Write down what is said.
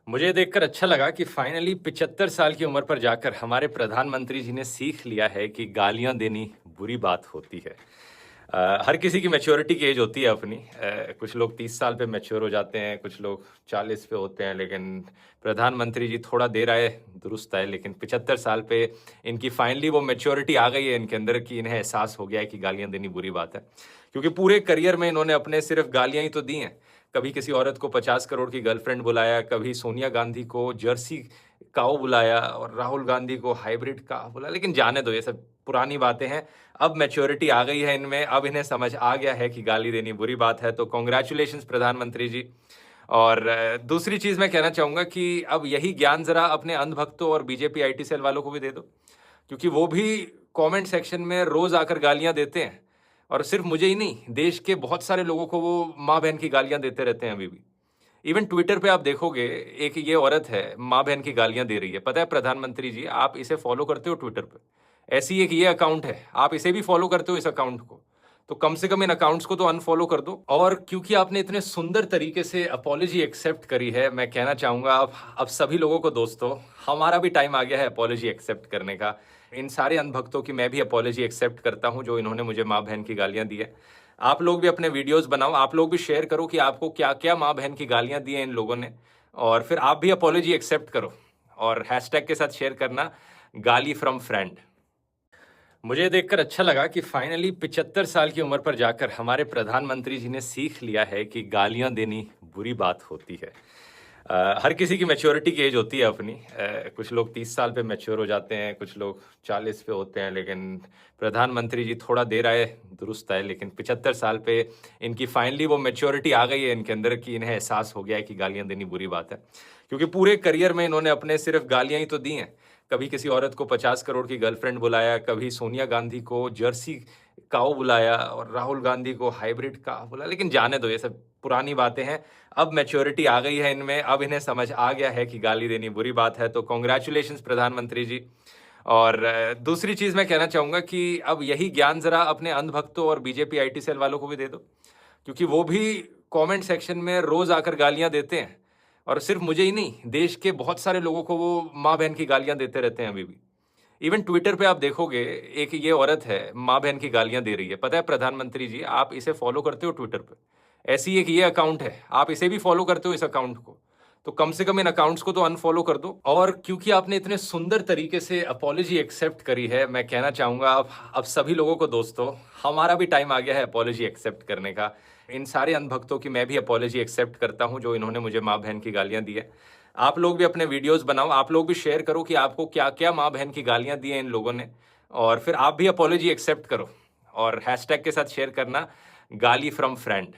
मुझे देखकर अच्छा लगा कि फाइनली 75 साल की उम्र पर जाकर हमारे प्रधानमंत्री जी ने सीख लिया है कि गालियाँ देनी बुरी बात होती है। हर किसी की मैच्योरिटी की एज होती है अपनी। कुछ लोग 30 साल पे मैच्योर हो जाते हैं, कुछ लोग 40 पे होते हैं, लेकिन प्रधानमंत्री जी थोड़ा देर आए, दुरुस्त आए, लेकिन 75 साल पे इनकी फाइनली वो मैच्योरिटी आ गई है इनके अंदर कि इन्हें एहसास हो गया है कि गालियाँ देनी बुरी बात है। क्योंकि पूरे करियर में इन्होंने अपने सिर्फ गालियाँ ही तो दी हैं। कभी किसी औरत को 50 करोड़ की गर्लफ्रेंड बुलाया, कभी सोनिया गांधी को जर्सी काऊ बुलाया और राहुल गांधी को हाइब्रिड काऊ बुलाया। लेकिन जाने दो, ये सब पुरानी बातें हैं। अब मैच्योरिटी आ गई है इनमें, अब इन्हें समझ आ गया है कि गाली देनी बुरी बात है। तो कांग्रेचुलेशंस प्रधानमंत्री जी। और दूसरी चीज़ मैं कहना चाहूँगा कि अब यही ज्ञान ज़रा अपने अंधभक्तों और बीजेपी आईटी सेल वालों को भी दे दो, क्योंकि वो भी कमेंट सेक्शन में रोज़ आकर गालियाँ देते हैं। और सिर्फ मुझे ही नहीं, देश के बहुत सारे लोगों को वो माँ-बहन की गालियाँ देते रहते हैं अभी भी। इवन ट्विटर पे आप देखोगे, एक ये औरत है, माँ-बहन की गालियाँ दे रही है। पता है प्रधानमंत्री जी, आप इसे फ़ॉलो करते हो ट्विटर पे? ऐसी एक ये अकाउंट है, आप इसे भी फ़ॉलो करते हो इस अकाउंट को। तो कम से कम इन अकाउंट्स को तो अनफ़ॉलो कर दो। और क्योंकि आपने इतने सुंदर तरीके से अपॉलॉजी एक्सेप्ट करी है, मैं कहना चाहूँगा अब सभी लोगों को दोस्तों, हमारा भी टाइम आ गया है अपॉलॉजी एक्सेप्ट करने का। इन सारे अंधभक्तों की मैं भी अपॉलॉजी एक्सेप्ट करता हूँ, जो इन्होंने मुझे माँ-बहन की गालियाँ दी है। आप लोग भी अपने वीडियोज़ बनाओ, आप लोग भी शेयर करो कि आपको क्या-क्या माँ-बहन की गालियाँ दी हैं इन लोगों ने, और फिर आप भी अपॉलॉजी एक्सेप्ट करो और हैशटैग के साथ शेयर करना, गाली फ्रॉम फ्रेंड। मुझे देखकर अच्छा लगा कि फाइनली 75 साल की उम्र पर जाकर हमारे प्रधानमंत्री जी ने सीख लिया है कि गालियाँ देनी बुरी बात होती है। हर किसी की मैच्योरिटी की एज होती है अपनी। कुछ लोग 30 साल पे मैच्योर हो जाते हैं, कुछ लोग 40 पे होते हैं, लेकिन प्रधानमंत्री जी थोड़ा देर आए, दुरुस्त आए, लेकिन 75 साल पे इनकी फाइनली वो मैच्योरिटी आ गई है इनके अंदर कि इन्हें एहसास हो गया है कि गालियाँ देनी बुरी बात है। क्योंकि पूरे करियर में इन्होंने अपने सिर्फ गालियाँ ही तो दी हैं। कभी किसी औरत को 50 करोड़ की गर्लफ्रेंड बुलाया, कभी सोनिया गांधी को जर्सी काऊ बुलाया और राहुल गांधी को हाइब्रिड काऊ बुलाया। लेकिन जाने दो, ये सब पुरानी बातें हैं। अब मैच्योरिटी आ गई है इनमें, अब इन्हें समझ आ गया है कि गाली देनी बुरी बात है। तो कांग्रेचुलेशंस प्रधानमंत्री जी। और दूसरी चीज़ मैं कहना चाहूँगा कि अब यही ज्ञान ज़रा अपने अंधभक्तों और बीजेपी आईटी सेल वालों को भी दे दो, क्योंकि वो भी कमेंट सेक्शन में रोज़ आकर गालियाँ देते हैं। और सिर्फ मुझे ही नहीं, देश के बहुत सारे लोगों को वो माँ-बहन की गालियाँ देते रहते हैं अभी भी। इवन ट्विटर पे आप देखोगे, एक ये औरत है, माँ-बहन की गालियाँ दे रही है। पता है प्रधानमंत्री जी, आप इसे फ़ॉलो करते हो ट्विटर पे? ऐसी एक ये अकाउंट है, आप इसे भी फ़ॉलो करते हो इस अकाउंट को। तो कम से कम इन अकाउंट्स को तो अनफ़ॉलो कर दो। और क्योंकि आपने इतने सुंदर तरीके से अपॉलॉजी एक्सेप्ट करी है, मैं कहना चाहूँगा अब सभी लोगों को दोस्तों, हमारा भी टाइम आ गया है अपॉलॉजी एक्सेप्ट करने का। इन सारे अंधभक्तों की मैं भी अपॉलॉजी एक्सेप्ट करता हूँ, जो इन्होंने मुझे माँ-बहन की गालियाँ दी है। आप लोग भी अपने वीडियोज़ बनाओ, आप लोग भी शेयर करो कि आपको क्या-क्या माँ-बहन की गालियाँ दी हैं इन लोगों ने, और फिर आप भी अपॉलॉजी एक्सेप्ट करो और हैशटैग के साथ शेयर करना, गाली फ्रॉम फ्रेंड।